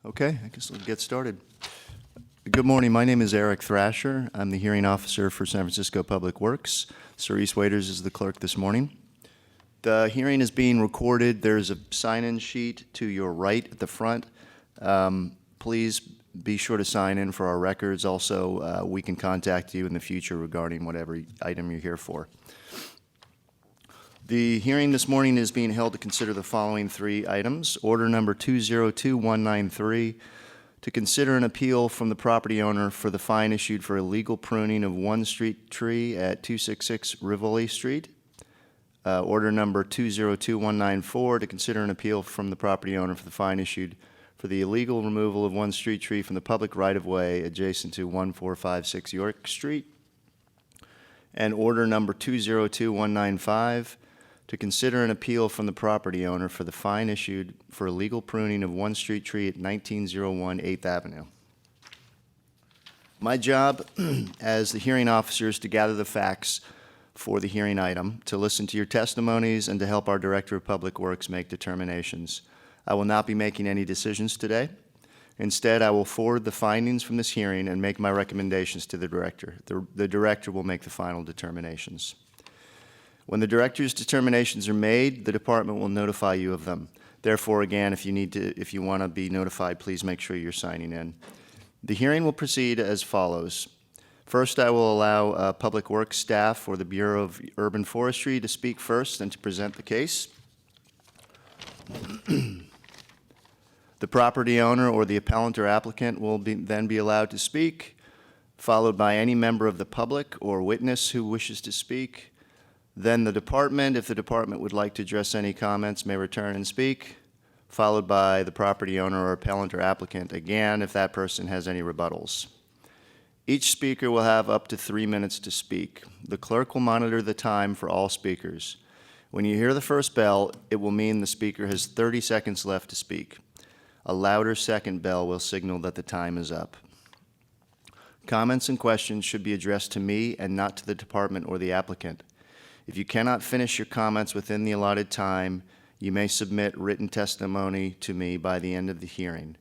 Okay, I guess we'll get started. Good morning. My name is Eric Thrasher. I'm the hearing officer for San Francisco Public Works. Cerise Waiters is the clerk this morning. The hearing is being recorded. There's a sign-in sheet to your right at the front. Please be sure to sign in for our records. Also, we can contact you in the future regarding whatever item you're here for. The hearing this morning is being held to consider the following three items. Order number 202193, to consider an appeal from the property owner for the fine issued for illegal pruning of one street tree at 266 Rivoli Street. Order number 202194, to consider an appeal from the property owner for the fine issued for the illegal removal of one street tree from the public right-of-way adjacent to 1456 York Street. And order number 202195, to consider an appeal from the property owner for the fine issued for illegal pruning of one street tree at 1901 8th Avenue. My job as the hearing officer is to gather the facts for the hearing item, to listen to your testimonies, and to help our Director of Public Works make determinations. I will not be making any decisions today. Instead, I will forward the findings from this hearing and make my recommendations to the Director. The Director will make the final determinations. When the Director's determinations are made, the Department will notify you of them. Therefore, again, if you want to be notified, please make sure you're signing in. The hearing will proceed as follows. First, I will allow Public Works staff or the Bureau of Urban Forestry to speak first and to present the case. The property owner or the appellant or applicant will then be allowed to speak, followed by any member of the public or witness who wishes to speak. Then the department, if the department would like to address any comments, may return and speak, followed by the property owner or appellant or applicant, again, if that person has any rebuttals. Each speaker will have up to 3 minutes to speak. The clerk will monitor the time for all speakers. When you hear the first bell, it will mean the speaker has 30 seconds left to speak. A louder second bell will signal that the time is up. Comments and questions should be addressed to me and not to the department or the applicant. If you cannot finish your comments within the allotted time, you may submit written testimony to me by the end of the hearing.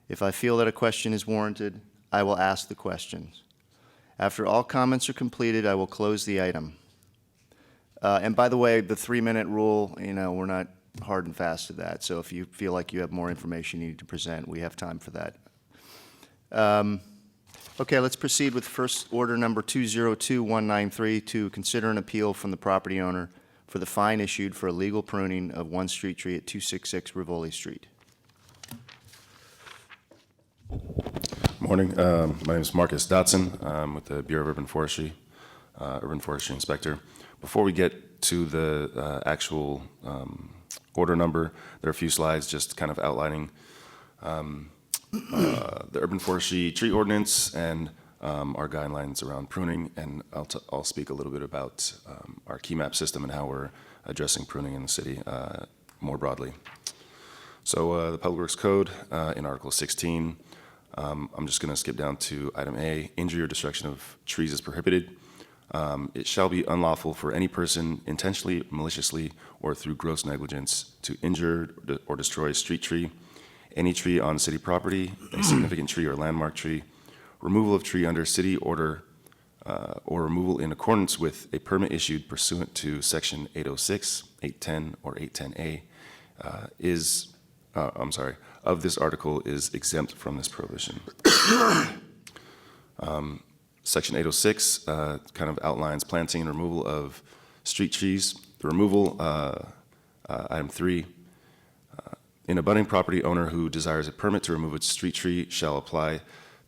If I feel that a question is warranted, I will ask the questions. After all comments are completed, I will close the item. And by the way, the 3-minute rule, we're not hard and fast to that. So if you feel like you have more information you need to present, we have time for that. Okay, let's proceed with first order number 202193, to consider an appeal from the property owner for the fine issued for illegal pruning of one street tree at 266 Rivoli Street. Morning. My name is Marcus Dotson. I'm with the Bureau of Urban Forestry Inspector. Before we get to the actual order number, there are a few slides just kind of outlining the urban forestry tree ordinance and our guidelines around pruning, and I'll speak a little bit about our key map system and how we're addressing pruning in the city more broadly. So the Public Works Code in Article 16, I'm just going to skip down to item A. Injury or destruction of trees is prohibited. It shall be unlawful for any person intentionally, maliciously, or through gross negligence to injure or destroy a street tree, any tree on city property, a significant tree or landmark tree, removal of tree under city order, or removal in accordance with a permit issued pursuant to Section 806, 810, or 810A of this article is exempt from this prohibition. Section 806 kind of outlines planting and removal of street trees. The removal, item 3, an abutting property owner who desires a permit to remove a street tree shall apply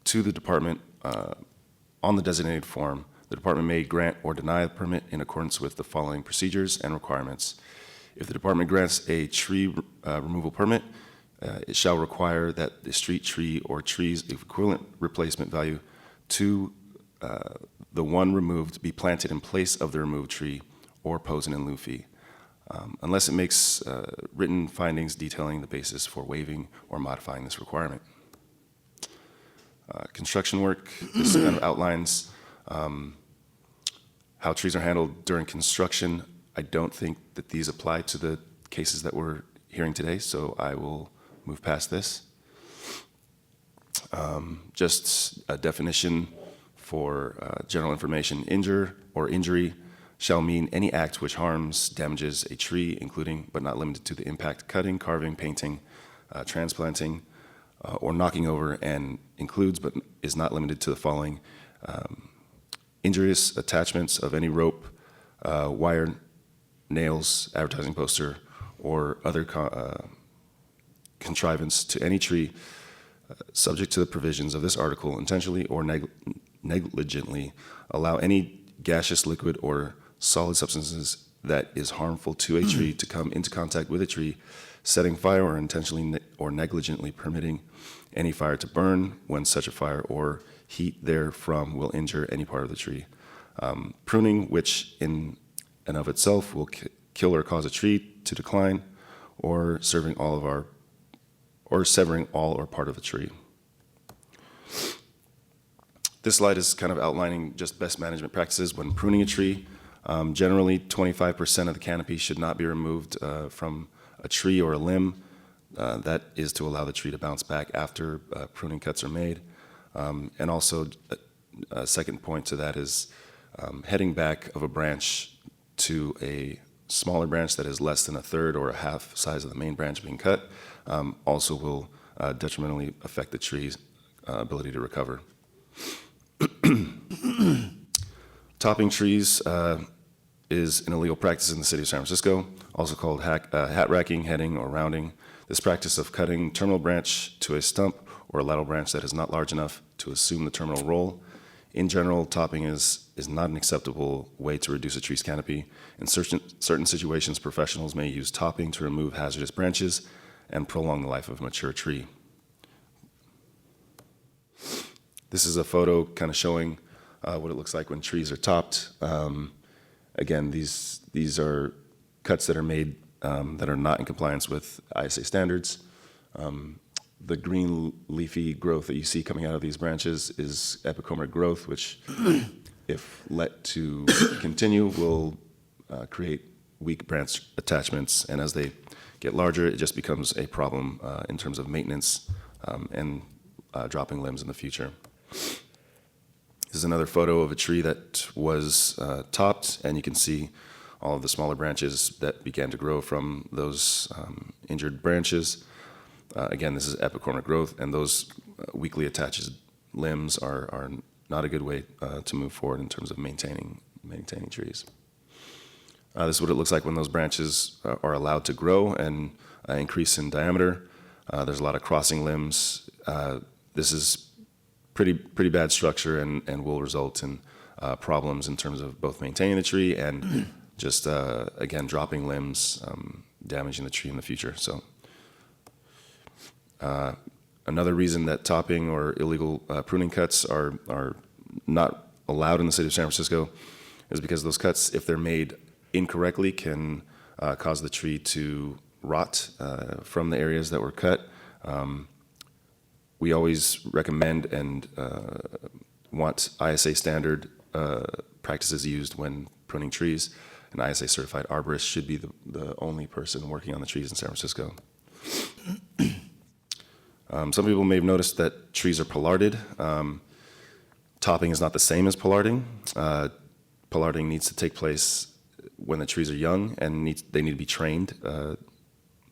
to the department on the designated form. The department may grant or deny the permit in accordance with the following procedures and requirements. If the department grants a tree removal permit, it shall require that the street tree or trees equivalent replacement value to the one removed be planted in place of the removed tree or pose an in lieu fee, unless it makes written findings detailing the basis for waiving or modifying this requirement. Construction work, this kind of outlines how trees are handled during construction. I don't think that these apply to the cases that we're hearing today, so I will move past this. Just a definition for general information: injure or injury shall mean any act which harms, damages a tree, including but not limited to the impact, cutting, carving, painting, transplanting, or knocking over, and includes but is not limited to the following: injurious attachments of any rope, wire, nails, advertising poster, or other contrivance to any tree subject to the provisions of this article, intentionally or negligently allow any gaseous, liquid, or solid substances that is harmful to a tree to come into contact with a tree, setting fire or intentionally or negligently permitting any fire to burn when such a fire or heat therefrom will injure any part of the tree. Pruning, which in and of itself will kill or cause a tree to decline, or severing all or part of a tree. This slide is kind of outlining just best management practices when pruning a tree. Generally, 25% of the canopy should not be removed from a tree or a limb. That is to allow the tree to bounce back after pruning cuts are made. And also, a second point to that is heading back of a branch to a smaller branch that is less than a third or a half size of the main branch being cut also will detrimentally affect the tree's ability to recover. Topping trees is an illegal practice in the city of San Francisco, also called hat racking, heading, or rounding. This practice of cutting terminal branch to a stump or a lateral branch that is not large enough to assume the terminal role. In general, topping is not an acceptable way to reduce a tree's canopy. In certain situations, professionals may use topping to remove hazardous branches and prolong the life of a mature tree. This is a photo kind of showing what it looks like when trees are topped. Again, these are cuts that are made that are not in compliance with ISA standards. The green leafy growth that you see coming out of these branches is epicomeric growth, which, if let to continue, will create weak branch attachments. And as they get larger, it just becomes a problem in terms of maintenance and dropping limbs in the future. This is another photo of a tree that was topped, and you can see all of the smaller branches that began to grow from those injured branches. Again, this is epicoric growth, and those weakly attached limbs are not a good way to move forward in terms of maintaining trees. This is what it looks like when those branches are allowed to grow and increase in diameter. There's a lot of crossing limbs. This is pretty bad structure and will result in problems in terms of both maintaining the tree and just, again, dropping limbs, damaging the tree in the future. So. Another reason that topping or illegal pruning cuts are not allowed in the city of San Francisco is because those cuts, if they're made incorrectly, can cause the tree to rot from the areas that were cut. We always recommend and want ISA standard practices used when pruning trees. An ISA certified arborist should be the only person working on the trees in San Francisco. Some people may have noticed that trees are pollarded. Topping is not the same as pollarding. Pollarding needs to take place when the trees are young, and they need to be trained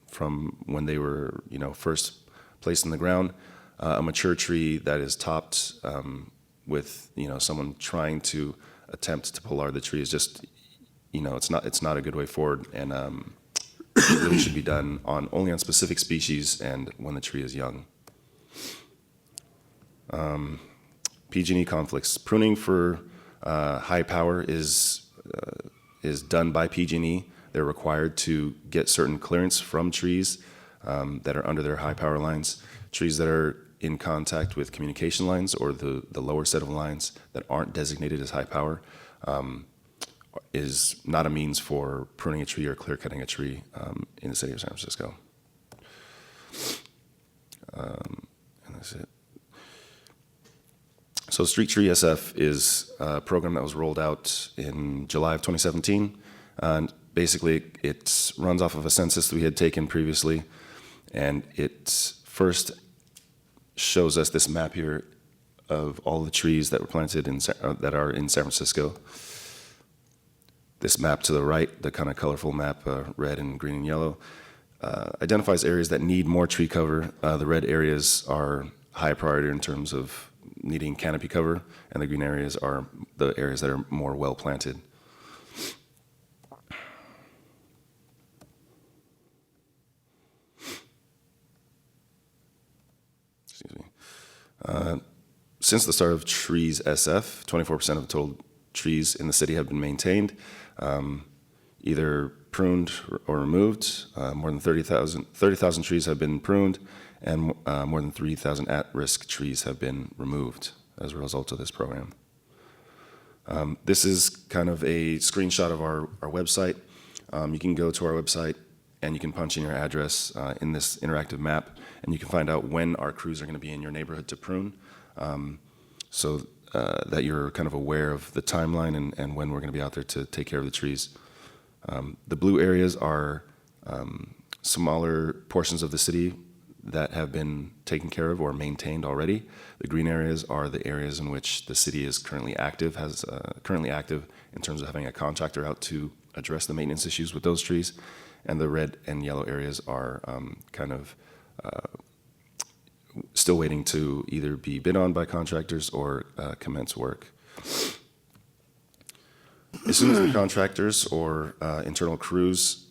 from when they were, first placed in the ground. A mature tree that is topped with, someone trying to attempt to pollard the tree is just, it's not a good way forward, and it really should be done only on specific species and when the tree is young. PG&E conflicts. Pruning for high power is done by PG&E. They're required to get certain clearance from trees that are under their high power lines. Trees that are in contact with communication lines or the lower set of lines that aren't designated as high power is not a means for pruning a tree or clear cutting a tree in the city of San Francisco. And that's it. So Street Tree SF is a program that was rolled out in July of 2017. And basically, it runs off of a census that we had taken previously. And it first shows us this map here of all the trees that were planted that are in San Francisco. This map to the right, the kind of colorful map, red and green and yellow, identifies areas that need more tree cover. The red areas are high priority in terms of needing canopy cover, and the green areas are the areas that are more well planted. Excuse me. Since the start of Trees SF, 24% of the total trees in the city have been maintained, either pruned or removed. More than 30,000 trees have been pruned, and more than 3,000 at-risk trees have been removed as a result of this program. This is kind of a screenshot of our website. You can go to our website and you can punch in your address in this interactive map, and you can find out when our crews are going to be in your neighborhood to prune, so that you're kind of aware of the timeline and when we're going to be out there to take care of the trees. The blue areas are smaller portions of the city that have been taken care of or maintained already. The green areas are the areas in which the city is currently active in terms of having a contractor out to address the maintenance issues with those trees. And the red and yellow areas are still waiting to either be bid on by contractors or commence work. As soon as the contractors or internal crews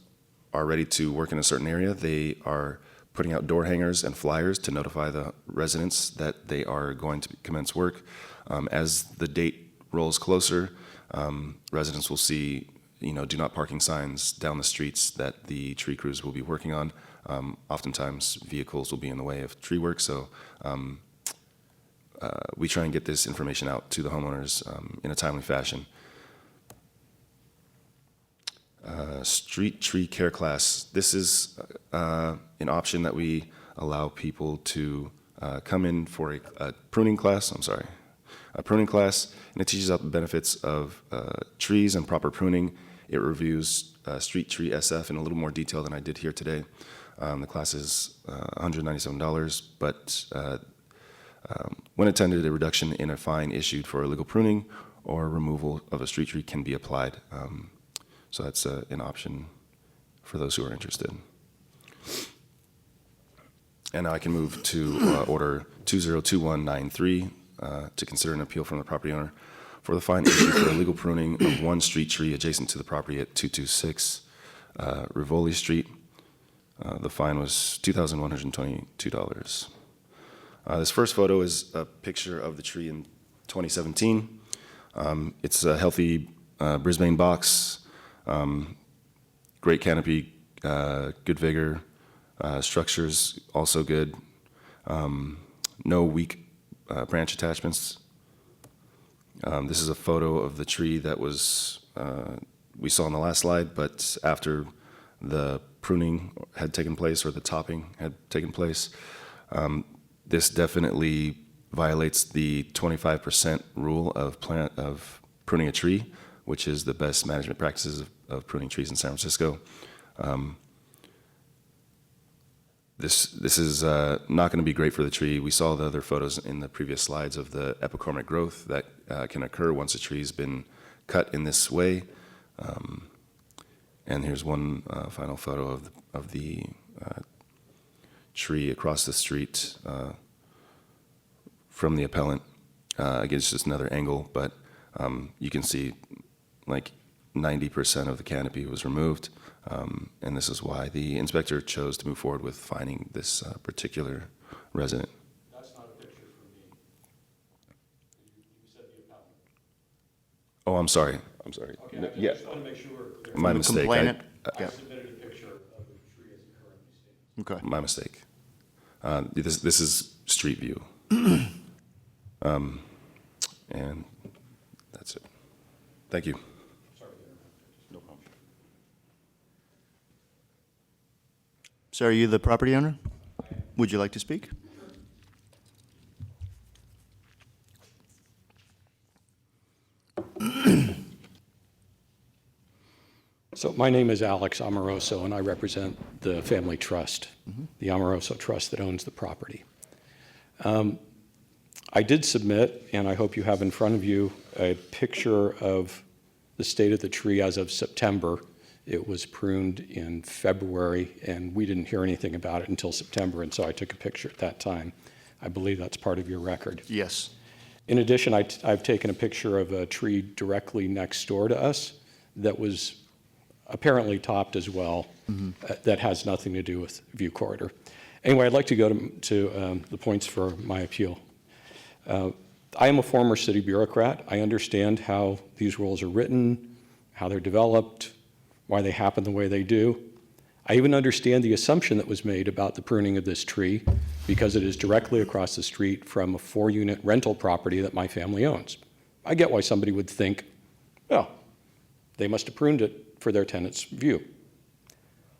are ready to work in a certain area, they are putting out door hangers and flyers to notify the residents that they are going to commence work. As the date rolls closer, residents will see, do not parking signs down the streets that the tree crews will be working on. Oftentimes, vehicles will be in the way of tree work, so we try and get this information out to the homeowners in a timely fashion. Street tree care class. This is an option that we allow people to come in for a pruning class. A pruning class, and it teaches out the benefits of trees and proper pruning. It reviews Street Tree SF in a little more detail than I did here today. The class is $197, but when attended, a reduction in a fine issued for illegal pruning or removal of a street tree can be applied. So that's an option for those who are interested. And now I can move to Order 202193 to consider an appeal from the property owner for the fine issued for illegal pruning of one street tree adjacent to the property at 226 Rivoli Street. The fine was $2,122. This first photo is a picture of the tree in 2017. It's a healthy Brisbane box. Great canopy, good vigor, structures also good, no weak branch attachments. This is a photo of the tree that was we saw on the last slide, but after the pruning had taken place or the topping had taken place, this definitely violates the 25% rule of pruning a tree, which is the best management practices of pruning trees in San Francisco. This is not going to be great for the tree. We saw the other photos in the previous slides of the epicormic growth that can occur once a tree's been cut in this way. And here's one final photo of the tree across the street from the appellant. Again, it's just another angle, but you can see like 90% of the canopy was removed, and this is why the inspector chose to move forward with fining this particular resident. That's not a picture for me. You said the appellant. Oh, I'm sorry. Okay, No, I just want to make sure we're clear. My mistake. Complainant? I Yeah. submitted a picture of the tree as it currently stands. Okay. My mistake. This is street view. And that's it. Thank you. Sorry to interrupt. No problem. So are you the property owner? Would you like to speak? So my name is Alex Amoroso, and I represent the family trust, the Amoroso Trust that owns the property. I did submit, and I hope you have in front of you, a picture of the state of the tree as of September. It was pruned in February, and we didn't hear anything about it until September, and so I took a picture at that time. I believe that's part of your record. Yes. In addition, I've taken a picture of a tree directly next door to us that was apparently topped as well, that has nothing to do with view corridor. Anyway, I'd like to go to the points for my appeal. I am a former city bureaucrat. I understand how these rules are written, how they're developed, why they happen the way they do. I even understand the assumption that was made about the pruning of this tree because it is directly across the street from a 4-unit rental property that my family owns. I get why somebody would think, well, they must have pruned it for their tenant's view.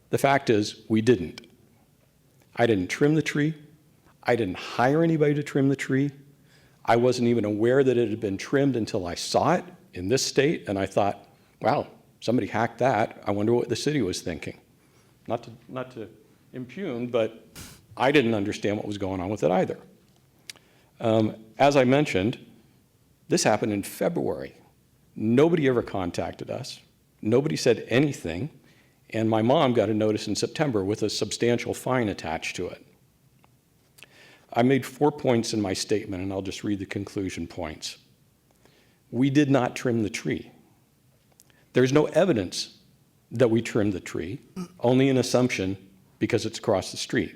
The fact is, we didn't. I didn't trim the tree. I didn't hire anybody to trim the tree. I wasn't even aware that it had been trimmed until I saw it in this state, and I thought, wow, somebody hacked that. I wonder what the city was thinking. Not to impugn, but I didn't understand what was going on with it either. As I mentioned, this happened in February. Nobody ever contacted us. Nobody said anything, and my mom got a notice in September with a substantial fine attached to it. I made 4 points in my statement, and I'll just read the conclusion points. We did not trim the tree. There's no evidence that we trimmed the tree, only an assumption because it's across the street.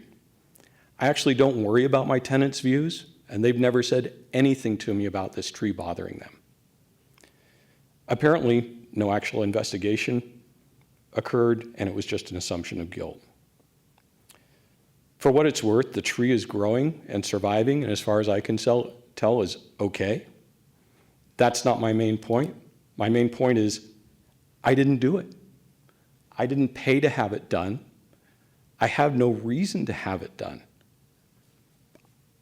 I actually don't worry about my tenants' views, and they've never said anything to me about this tree bothering them. Apparently, no actual investigation occurred, and it was just an assumption of guilt. For what it's worth, the tree is growing and surviving, and as far as I can tell is okay. That's not my main point. My main point is I didn't do it. I didn't pay to have it done. I have no reason to have it done.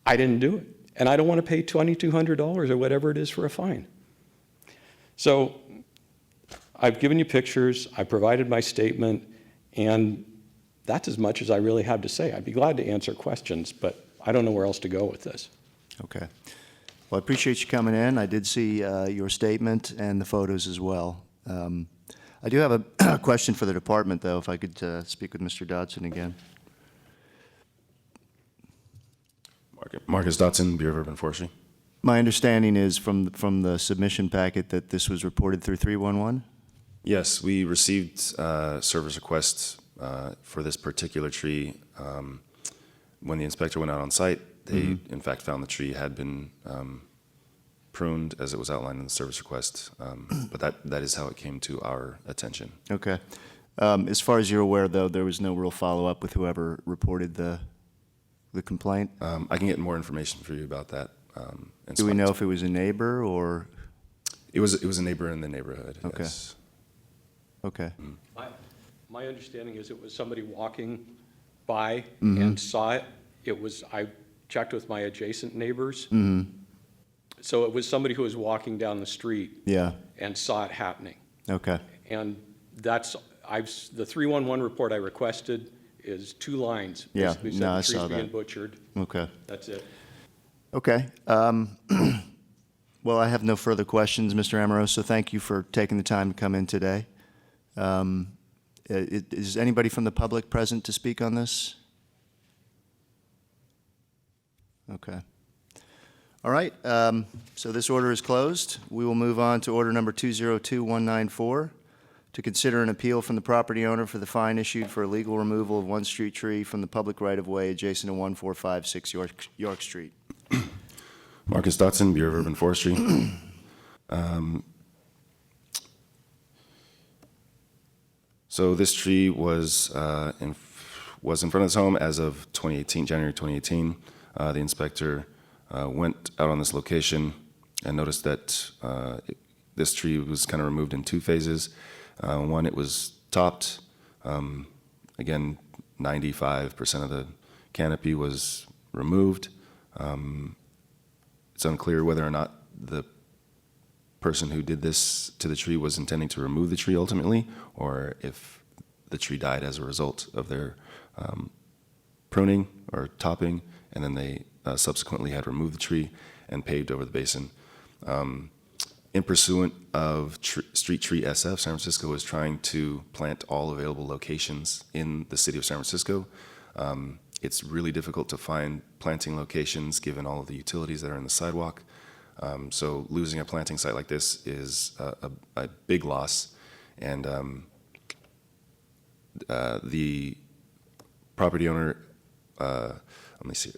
I didn't do it. And I don't want to pay $2,200 or whatever it is for a fine. So I've given you pictures, I provided my statement, and that's as much as I really have to say. I'd be glad to answer questions, but I don't know where else to go with this. Okay. Well, I appreciate you coming in. I did see your statement and the photos as well. I do have a question for the department, though, if I could speak with Mr. Dodson again. Marcus Dotson, Bureau of Urban Forestry. My understanding is from the submission packet that this was reported through 311? Yes, we received service requests for this particular tree. When the inspector went out on site, they in fact found the tree had been pruned as it was outlined in the service request, but that is how it came to our attention. Okay. As far as you're aware, though, there was no real follow-up with whoever reported the complaint? I can get more information for you about that. Do we know if it was a neighbor or? It was a neighbor in the neighborhood. Okay. Yes. Okay. My understanding is it was somebody walking by and saw it. I checked with my adjacent neighbors. So it was somebody who was walking down the street Yeah. and saw it happening. Okay. And the 311 report I requested is 2 lines. Yeah, Basically said no, I the saw tree's being that. butchered. Okay. That's it. Okay. Well, I have no further questions, Mr. Amoroso. Thank you for taking the time to come in today. Is anybody from the public present to speak on this? Okay. All right. So this order is closed. We will move on to order number 202194 to consider an appeal from the property owner for the fine issued for illegal removal of one street tree from the public right-of-way adjacent to 1456 York Street. Marcus Dotson, Bureau of Urban Forestry. So this tree was in front of his home as of January 2018. The inspector went out on this location and noticed that this tree was kind of removed in 2 phases. One, it was topped. Again, 95% of the canopy was removed. It's unclear whether or not the person who did this to the tree was intending to remove the tree ultimately, or if the tree died as a result of their pruning or topping, and then they subsequently had removed the tree and paved over the basin. In pursuant of Street Tree SF, San Francisco is trying to plant all available locations in the city of San Francisco. It's really difficult to find planting locations given all of the utilities that are in the sidewalk. So losing a planting site like this is a big loss. And the property owner, let me see,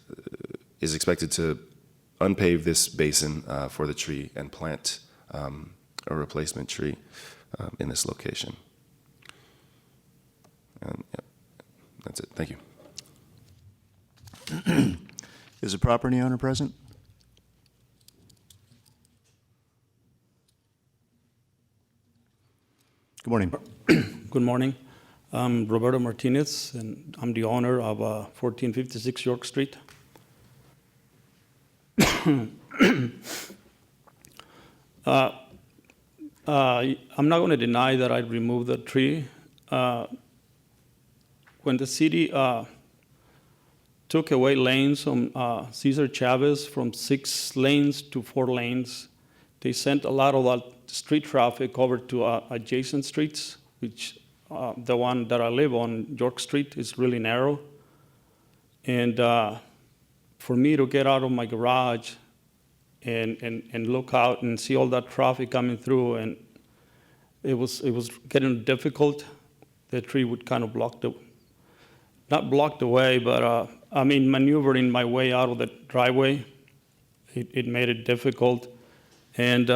is expected to unpave this basin for the tree and plant a replacement tree in this location. And yeah, that's it. Thank you. Is the property owner present? Good morning. Good morning. I'm Roberto Martinez, and I'm the owner of 1456 York Street. I'm not going to deny that I removed the tree. When the city took away lanes on Cesar Chavez from 6 lanes to 4 lanes, they sent a lot of that street traffic over to adjacent streets, which the one that I live on, York Street, is really narrow. And for me to get out of my garage and look out and see all that traffic coming through, and it was getting difficult. The tree would kind of not block the way, but maneuvering my way out of the driveway, it made it difficult. And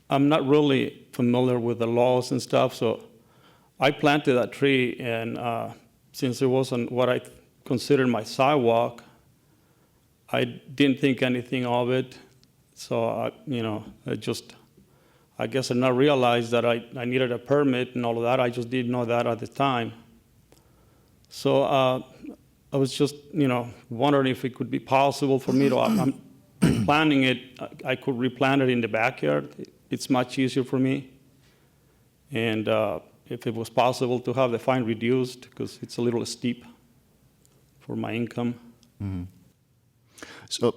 I'm not really familiar with the laws and stuff, so I planted that tree, and since it wasn't what I considered my sidewalk, I didn't think anything of it. So, I guess I not realized that I needed a permit and all of that. I just didn't know that at the time. So I was just, wondering if it could be possible for me to, I'm planting it, I could replant it in the backyard. It's much easier for me. And if it was possible to have the fine reduced, because it's a little steep for my income. Mm-hmm. So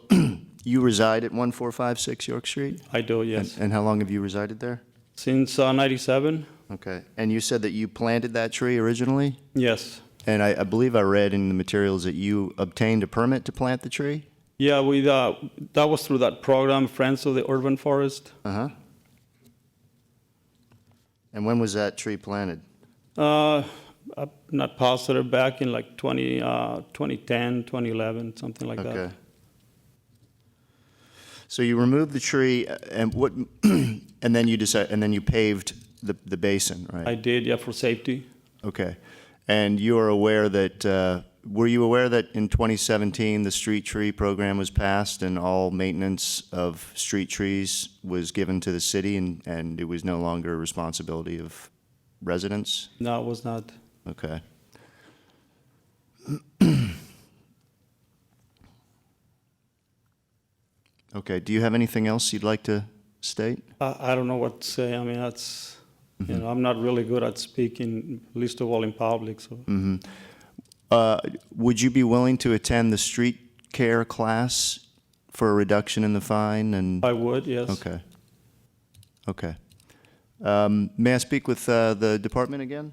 you reside at 1456 York Street? I do, yes. And how long have you resided there? Since 97, Okay. And you said that you planted that tree originally? yes. And I believe I read in the materials that you obtained a permit to plant the tree? Yeah, that was through that program, Friends of the Urban Forest. Uh-huh. And when was that tree planted? I'm not positive, back in like 2010, 2011, something like that. Okay. So you removed the tree, and what? And then you paved the basin, right? I did, yeah, for safety. Okay. And you are aware that, were you aware that in 2017, the street tree program was passed and all maintenance of street trees was given to the city, and it was no longer a responsibility of residents? No, it was not. Okay. Okay, do you have anything else you'd like to state? I don't know what to say. I mean, that's, I'm not really good at speaking, least of all in public, so. Would you be willing to attend the street care class for a reduction in the fine? And I would, yes. okay. Okay. May I speak with the department again?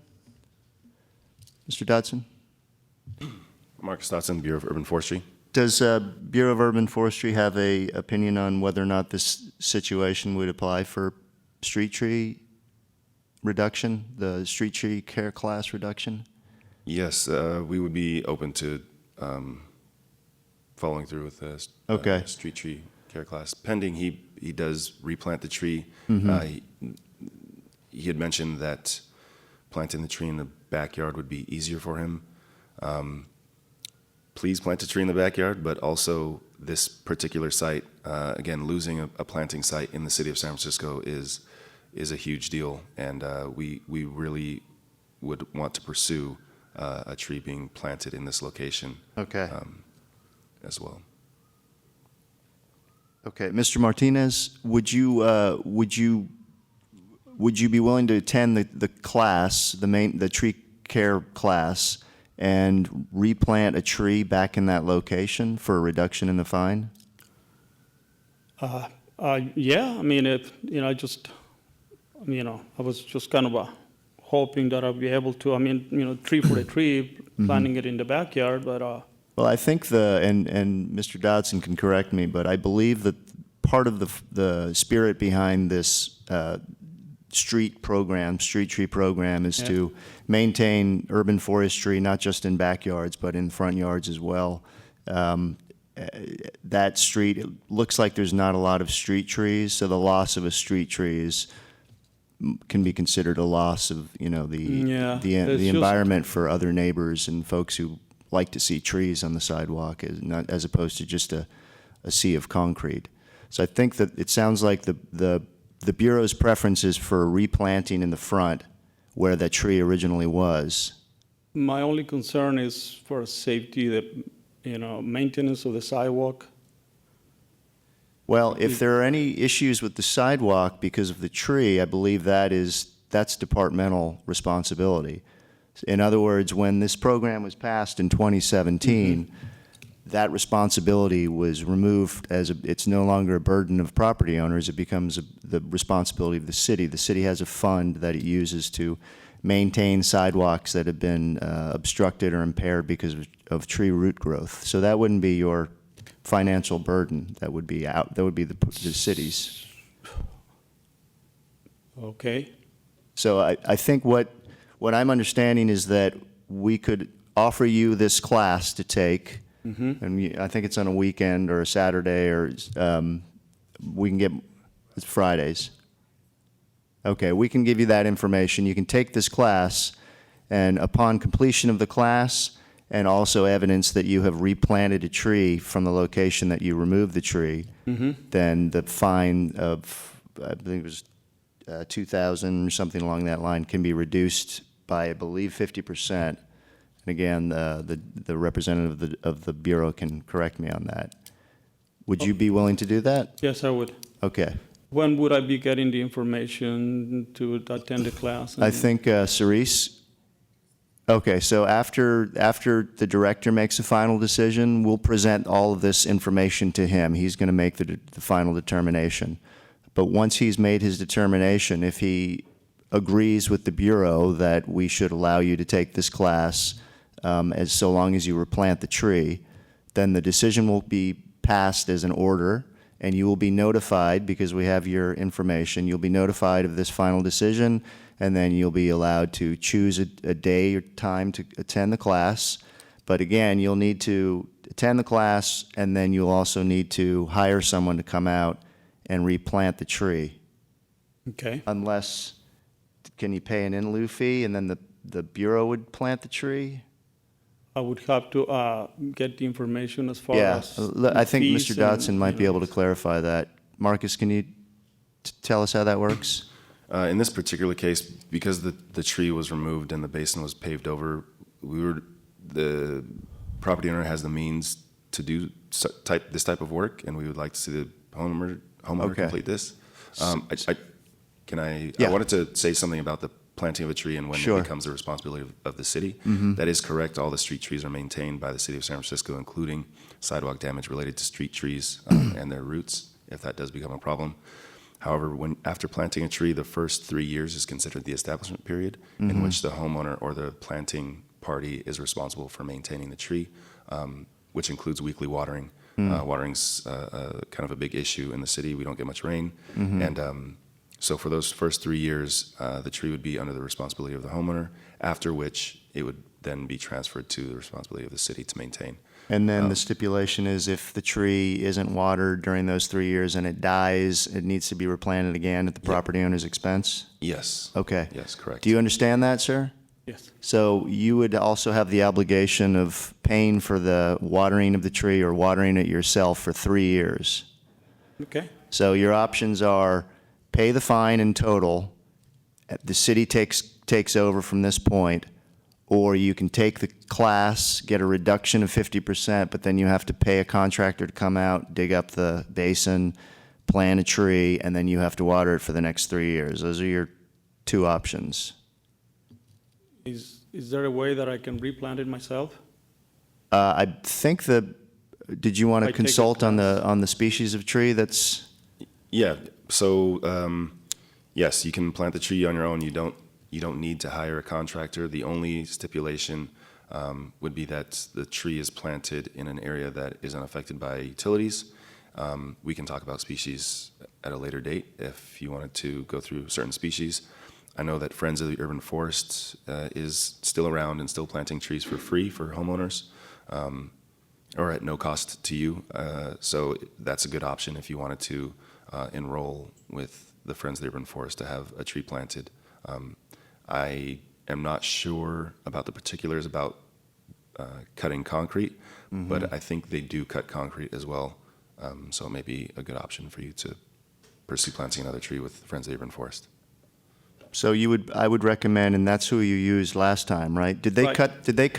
Mr. Dodson? Marcus Dotson, Bureau of Urban Forestry. Does Bureau of Urban Forestry have a opinion on whether or not this situation would apply for street tree reduction, the street tree care class reduction? Yes, we would be open to following through with the Okay. street tree care class, pending he does replant the tree. He had mentioned that planting the tree in the backyard would be easier for him. Please plant a tree in the backyard, but also this particular site, again, losing a planting site in the city of San Francisco is a huge deal, and we really would want to pursue a tree being planted in this location Okay. as well. Okay, Mr. Martinez, would you be willing to attend the class, the tree care class, and replant a tree back in that location for a reduction in the fine? Yeah, I mean, I was just kind of hoping that I'd be able to, tree for a tree, planting it in the backyard, but, Well, I think and Mr. Dodson can correct me, but I believe that part of the spirit behind this street tree program is to maintain urban forestry, not just in backyards, but in front yards as well. That street, it looks like there's not a lot of street trees, so the loss of a street tree can be considered a loss of, Yeah, the it's just- environment for other neighbors and folks who like to see trees on the sidewalk, as opposed to just a sea of concrete. So I think that it sounds like the Bureau's preference is for replanting in the front where that tree originally was. my only concern is for safety, maintenance of the sidewalk. Well, if there are any issues with the sidewalk because of the tree, I believe that's departmental responsibility. In other words, when this program was passed in 2017, that responsibility was removed it's no longer a burden of property owners, it becomes the responsibility of the city. The city has a fund that it uses to maintain sidewalks that have been obstructed or impaired because of tree root growth. So that wouldn't be your financial burden, that would be the city's. Okay, So I think what I'm understanding is that we could offer you this class to take, and I think it's on a weekend or a Saturday, or it's Fridays. Okay, we can give you that information. You can take this class, and upon completion of the class, and also evidence that you have replanted a tree from the location that you removed the tree, then the fine of, I think it was 2,000 or something along that line, can be reduced by, I believe, 50%. And again, the representative of the Bureau can correct me on that. Would you be willing to do that? yes, I would. Okay. When would I be getting the information to attend the class? I think Cerise. Okay, so after the director makes a final decision, we'll present all of this information to him. He's going to make the final determination. But once he's made his determination, if he agrees with the Bureau that we should allow you to take this class as so long as you replant the tree, then the decision will be passed as an order, and you will be notified, because we have your information, you'll be notified of this final decision, and then you'll be allowed to choose a day or time to attend the class. But again, you'll need to attend the class, and then you'll also need to hire someone to come out and replant the tree. Okay, Unless, can you pay an in lieu fee, and then the Bureau would plant the tree? I would have to get the information as far Yeah, as. I think fees Mr. Dodson and, might be able to clarify that. Marcus, can you tell us how that works? In this particular case, because the tree was removed and the basin was paved over, the property owner has the means to do this type of work, and we would like to see the homeowner Okay. complete this. I Yeah. wanted to say something about the planting of a tree and when Sure. it becomes the responsibility of the city. That is correct. All the street trees are maintained by the city of San Francisco, including sidewalk damage related to street trees and their roots, if that does become a problem. However, after planting a tree, the first 3 years is considered the establishment period in which the homeowner or the planting party is responsible for maintaining the tree, which includes weekly watering. Watering's kind of a big issue in the city. We don't get much rain. And so for those first 3 years, the tree would be under the responsibility of the homeowner, after which it would then be transferred to the responsibility of the city to maintain. And then the stipulation is if the tree isn't watered during those 3 years and it dies, it needs to be replanted again at the property owner's expense? Yes. Okay. Yes, correct. Do you understand that, sir? Yes, So you would also have the obligation of paying for the watering of the tree or watering it yourself for 3 years. okay, So your options are pay the fine in total, the city takes over from this point, or you can take the class, get a reduction of 50%, but then you have to pay a contractor to come out, dig up the basin, plant a tree, and then you have to water it for the next 3 years. Those are your two options. Is there a way that I can replant it myself? I think did you want I to take a consult on class. the species of tree that's, Yeah, so, yes, you can plant the tree on your own. You don't need to hire a contractor. The only stipulation would be that the tree is planted in an area that is unaffected by utilities. We can talk about species at a later date if you wanted to go through certain species. I know that Friends of the Urban Forest is still around and still planting trees for free for homeowners, or at no cost to you. So that's a good option if you wanted to enroll with the Friends of the Urban Forest to have a tree planted. I am not sure about the particulars about cutting concrete, but I think they do cut concrete as well. So it may be a good option for you to pursue planting another tree with Friends of the Urban Forest. so I would recommend, and that's who you used last time, right? Did they Right.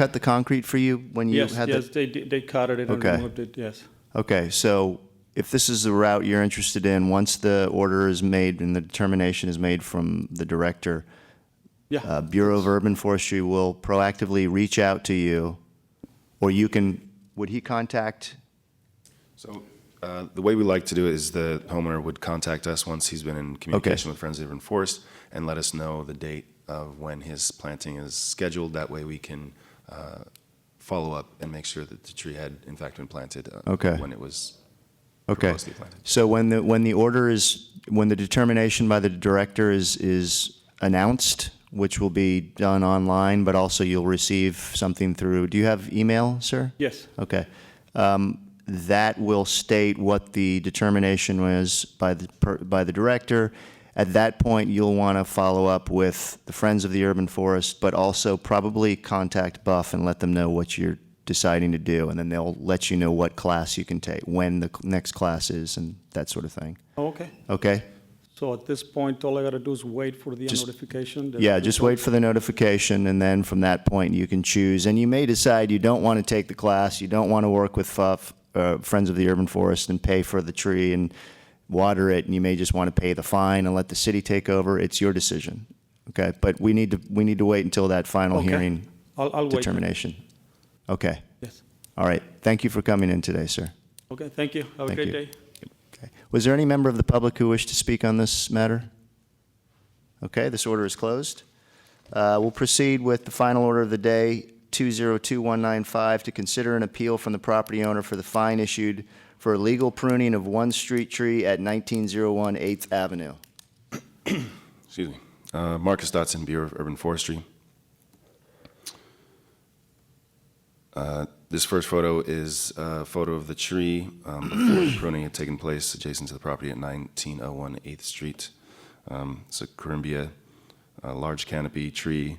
cut the concrete for you when you Yes, had yes, they did, they cut it and Okay. removed it, yes. Okay, so if this is the route you're interested in, once the order is made and the determination is made from the director, Yeah, Bureau of Urban Forestry will proactively reach out to you, or would he contact? So the way we like to do it is the homeowner would contact us once he's been in communication with Friends of the Urban Forest and let us know the date of when his planting is scheduled. That way we can follow up and make sure that the tree had in fact been planted Okay. when it was Okay, proposed to be planted. so when the determination by the director is announced, which will be done online, but also you'll receive something through, do you have email, sir? yes, Okay. That will state what the determination was by the director. At that point, you'll want to follow up with the Friends of the Urban Forest, but also probably contact Buff and let them know what you're deciding to do, and then they'll let you know what class you can take, when the next class is, and that sort of thing. Oh, okay. Okay? So at this point, all I gotta do is wait for the Just- notification? Yeah, just wait for the notification, and then from that point, you can choose. And you may decide you don't want to take the class, you don't want to work with Friends of the Urban Forest and pay for the tree and water it, and you may just want to pay the fine and let the city take over. It's your decision, okay? But we need to wait until that final Okay. hearing I'll wait. determination. Okay, Yes. all right. Thank you for coming in today, sir. Okay, thank you. Have a Thank great you. day. Okay. Was there any member of the public who wished to speak on this matter? Okay, this order is closed. We'll proceed with the final order of the day, 202195, to consider an appeal from the property owner for the fine issued for illegal pruning of one street tree at 1901 8th Avenue. Excuse me. Marcus Dotson, Bureau of Urban Forestry. This first photo is a photo of the tree before the pruning had taken place adjacent to the property at 1901 8th Street. It's a Corymbia, large canopy tree,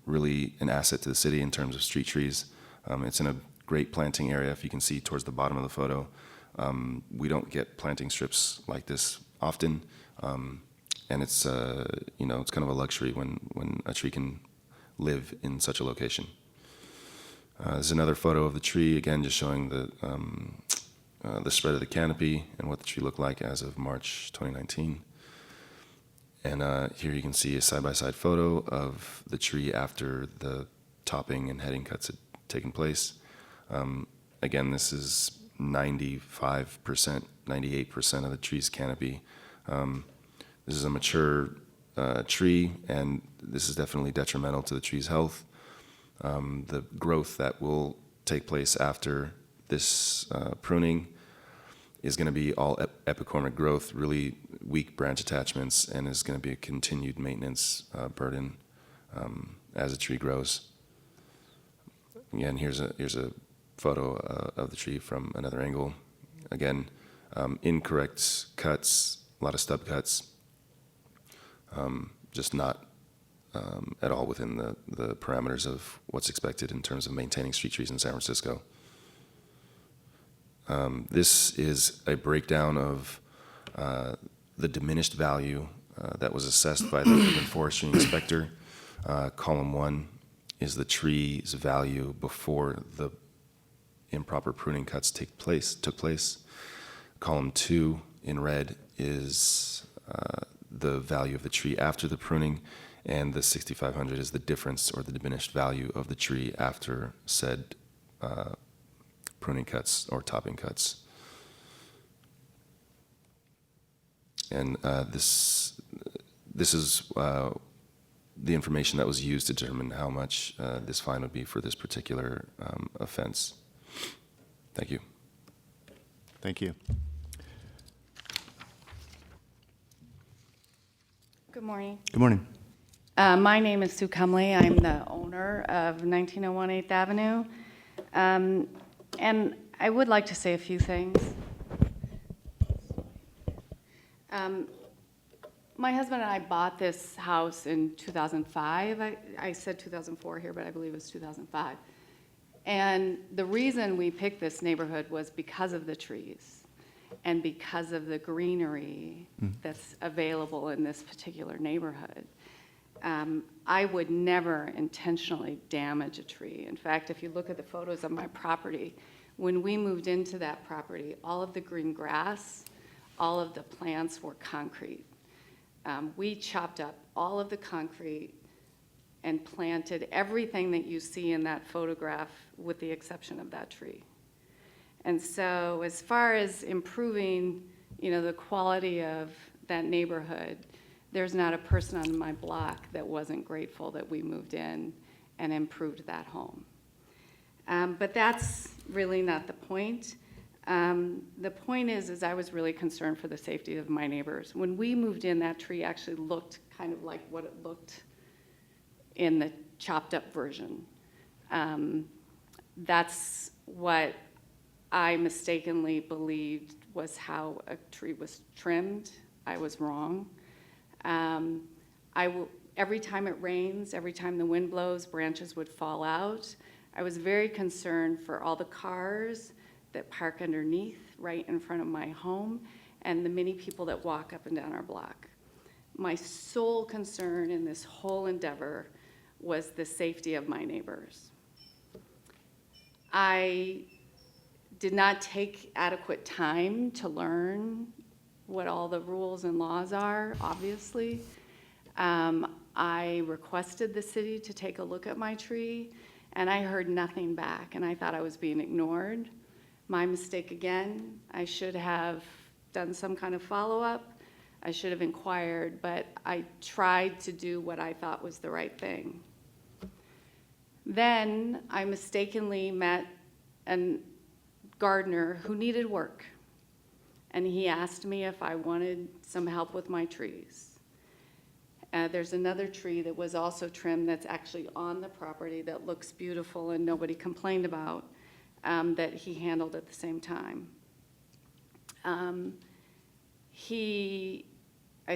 really an asset to the city in terms of street trees. It's in a great planting area, if you can see towards the bottom of the photo. We don't get planting strips like this often, and it's it's kind of a luxury when a tree can live in such a location. There's another photo of the tree, again, just showing the spread of the canopy and what the tree looked like as of March 2019. And here you can see a side-by-side photo of the tree after the topping and heading cuts had taken place. Again, this is 95%, 98% of the tree's canopy. This is a mature tree, and this is definitely detrimental to the tree's health. The growth that will take place after this pruning is going to be all epicormic growth, really weak branch attachments, and is going to be a continued maintenance burden as the tree grows. Again, here's a photo of the tree from another angle. Again, incorrect cuts, a lot of stub cuts, just not at all within the parameters of what's expected in terms of maintaining street trees in San Francisco. This is a breakdown of the diminished value that was assessed by the urban forestry inspector. Column 1 is the tree's value before the improper pruning cuts took place. Column 2 in red is the value of the tree after the pruning, and the 6,500 is the difference or the diminished value of the tree after said pruning cuts or topping cuts. And this is the information that was used to determine how much this fine would be for this particular offense. Thank you. Thank you. Good morning. Good morning. My name is Sue Cumley. I'm the owner of 1901 8th Avenue. And I would like to say a few things. My husband and I bought this house in 2005. I said 2004 here, but I believe it was 2005. And the reason we picked this neighborhood was because of the trees and because of the greenery that's available in this particular neighborhood. I would never intentionally damage a tree. In fact, if you look at the photos of my property, when we moved into that property, all of the green grass, all of the plants were concrete. We chopped up all of the concrete and planted everything that you see in that photograph with the exception of that tree. And so as far as improving, the quality of that neighborhood, there's not a person on my block that wasn't grateful that we moved in and improved that home. But that's really not the point. The point is I was really concerned for the safety of my neighbors. When we moved in, that tree actually looked kind of like what it looked in the chopped up version. That's what I mistakenly believed was how a tree was trimmed. I was wrong. Every time it rains, every time the wind blows, branches would fall out. I was very concerned for all the cars that park underneath right in front of my home and the many people that walk up and down our block. My sole concern in this whole endeavor was the safety of my neighbors. I did not take adequate time to learn what all the rules and laws are, obviously. I requested the city to take a look at my tree, and I heard nothing back, and I thought I was being ignored. My mistake again. I should have done some kind of follow-up. I should have inquired, but I tried to do what I thought was the right thing. Then I mistakenly met a gardener who needed work, and he asked me if I wanted some help with my trees. There's another tree that was also trimmed that's actually on the property that looks beautiful and nobody complained about, that he handled at the same time. I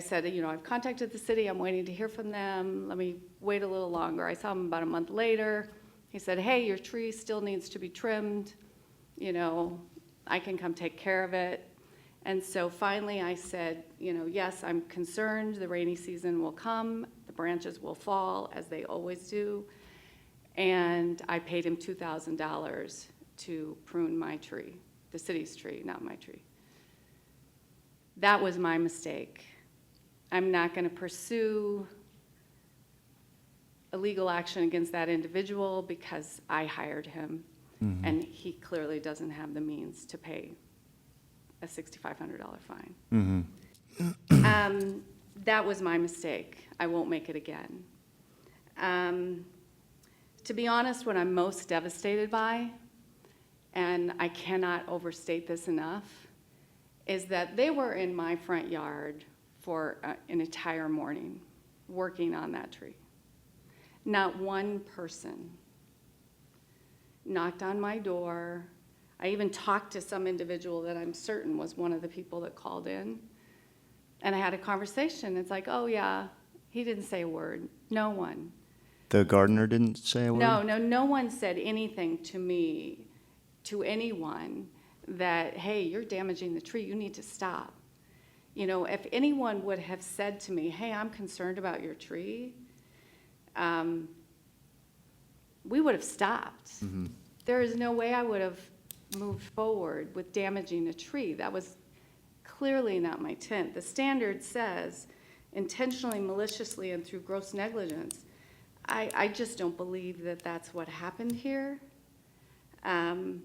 said, I've contacted the city, I'm waiting to hear from them, let me wait a little longer. I saw him about a month later. He said, hey, your tree still needs to be trimmed, I can come take care of it. And so finally I said, yes, I'm concerned the rainy season will come, the branches will fall as they always do. And I paid him $2,000 to prune my tree, the city's tree, not my tree. That was my mistake. I'm not going to pursue a legal action against that individual because I hired him, and he clearly doesn't have the means to pay a $6,500 fine. That was my mistake. I won't make it again. To be honest, what I'm most devastated by, and I cannot overstate this enough, is that they were in my front yard for an entire morning working on that tree. Not one person knocked on my door. I even talked to some individual that I'm certain was one of the people that called in. And I had a conversation. It's like, oh yeah, he didn't say a word. No one. The gardener didn't say a word? No one said anything to me, to anyone, that, hey, you're damaging the tree, you need to stop. If anyone would have said to me, hey, I'm concerned about your tree, we would have stopped. There is no way I would have moved forward with damaging a tree. That was clearly not my intent. The standard says intentionally, maliciously, and through gross negligence. I just don't believe that that's what happened here. And,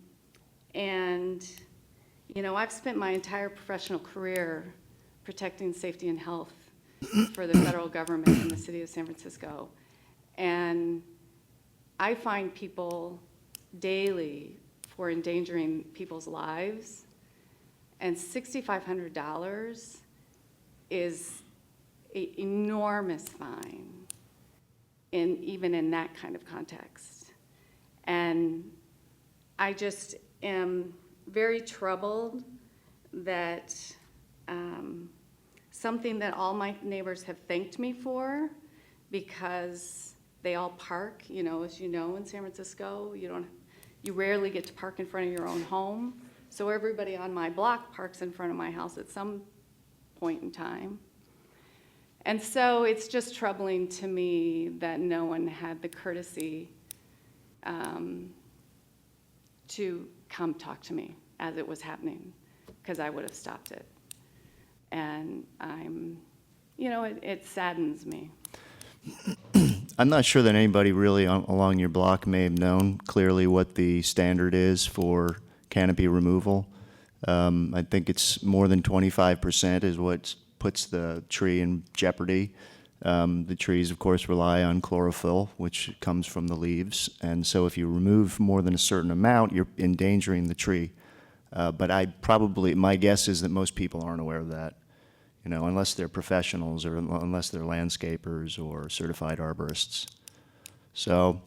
you know, I've spent my entire professional career protecting safety and health for the federal government in the city of San Francisco. And I find people daily for endangering people's lives, and $6,500 is an enormous fine, even in that kind of context. And I just am very troubled that something that all my neighbors have thanked me for, because they all park, you know, as you know, in San Francisco, you rarely get to park in front of your own home. So everybody on my block parks in front of my house at some point in time. And so it's just troubling to me that no one had the courtesy to come talk to me as it was happening, because I would have stopped it. And it saddens me. I'm not sure that anybody really along your block may have known clearly what the standard is for canopy removal. I think it's more than 25% is what puts the tree in jeopardy. The trees, of course, rely on chlorophyll, which comes from the leaves. And so if you remove more than a certain amount, you're endangering the tree. But my guess is that most people aren't aware of that, you know, unless they're professionals or unless they're landscapers or certified arborists. So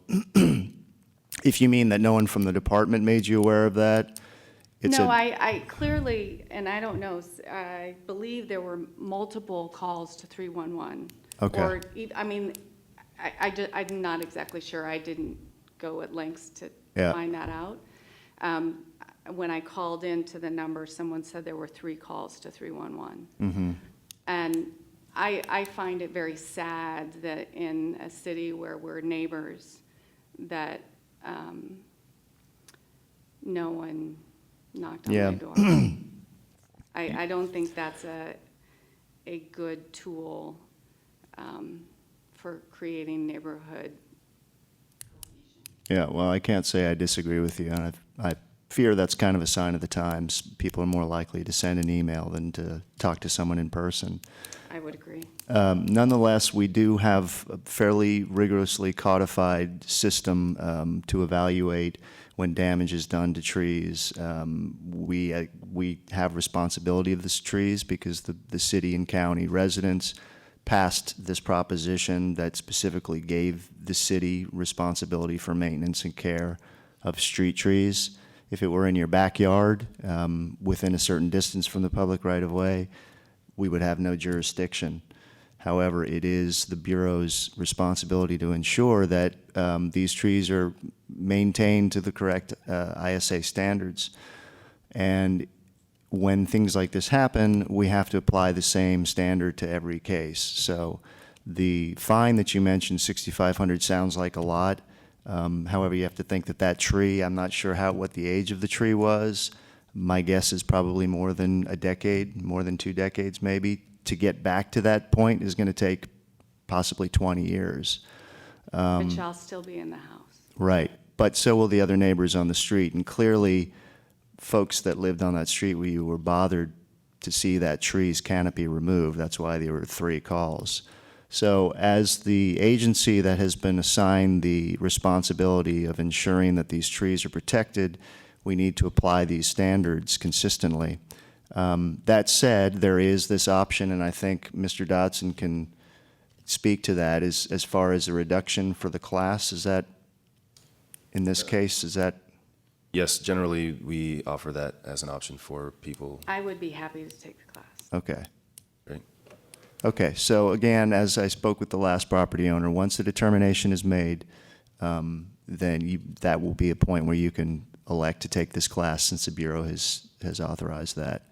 if you mean that no one from the department made you aware of that, I clearly, and I don't know, I believe there were multiple calls to 311. Okay. Or, I'm not exactly sure. I didn't go at lengths to Yeah. find that out. When I called into the number, someone said there were 3 calls to 311. Mm-hmm. And I find it very sad that in a city where we're neighbors, that no one knocked on Yeah. my door. I don't think that's a good tool for creating neighborhood. Yeah, well, I can't say I disagree with you, and I fear that's kind of a sign of the times. People are more likely to send an email than to talk to someone in person. I would agree. Nonetheless, we do have a fairly rigorously codified system to evaluate when damage is done to trees. We have responsibility of these trees because the city and county residents passed this proposition that specifically gave the city responsibility for maintenance and care of street trees. If it were in your backyard, within a certain distance from the public right-of-way, we would have no jurisdiction. However, it is the Bureau's responsibility to ensure that these trees are maintained to the correct ISA standards. And when things like this happen, we have to apply the same standard to every case. So the fine that you mentioned, $6,500, sounds like a lot. However, you have to think that tree, I'm not sure what the age of the tree was. My guess is probably more than a decade, more than 2 decades maybe. To get back to that point is going to take possibly 20 years. But shall still be in the house. Right. But so will the other neighbors on the street. And clearly, folks that lived on that street where you were bothered to see that tree's canopy removed. That's why there were 3 calls. So as the agency that has been assigned the responsibility of ensuring that these trees are protected, we need to apply these standards consistently. That said, there is this option, and I think Mr. Dodson can speak to that, as far as a reduction for the class. Is that, in this case, is that? Yes, generally, we offer that as an option for people. I would be happy to take the class. Okay. Right? Okay, so again, as I spoke with the last property owner, once the determination is made, then that will be a point where you can elect to take this class, since the Bureau has authorized that.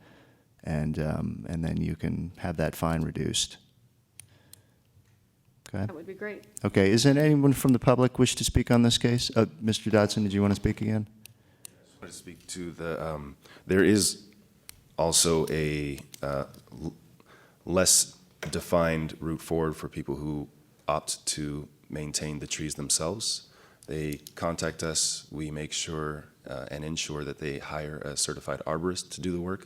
And then you can have that fine reduced. Okay? That would be great. Okay, is there anyone from the public wish to speak on this case? Mr. Dodson, did you want to speak again? I wanted to speak to there is also a less defined route forward for people who opt to maintain the trees themselves. They contact us, we make sure and ensure that they hire a certified arborist to do the work,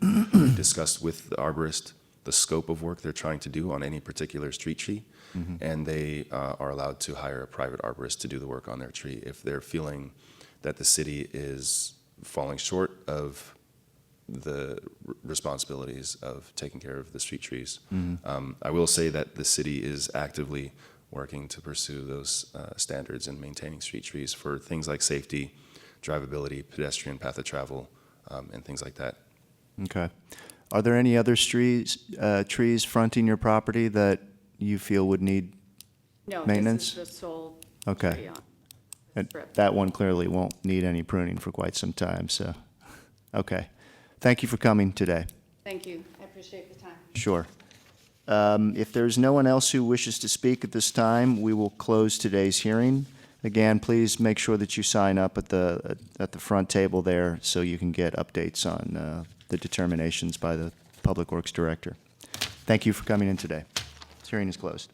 discuss with the arborist the scope of work they're trying to do on any particular street tree, and they are allowed to hire a private arborist to do the work on their tree if they're feeling that the city is falling short of the responsibilities of taking care of the street trees. I will say that the city is actively working to pursue those standards and maintaining street trees for things like safety, drivability, pedestrian path of travel, and things like that. Okay. Are there any other trees fronting your property that you feel would need No, maintenance? this is the sole Okay. tree on. And Strip. that one clearly won't need any pruning for quite some time, so, okay. Thank you for coming today. Thank you, I appreciate the time. Sure. If there's no one else who wishes to speak at this time, we will close today's hearing. Again, please make sure that you sign up at the front table there so you can get updates on the determinations by the Public Works Director. Thank you for coming in today. This hearing is closed.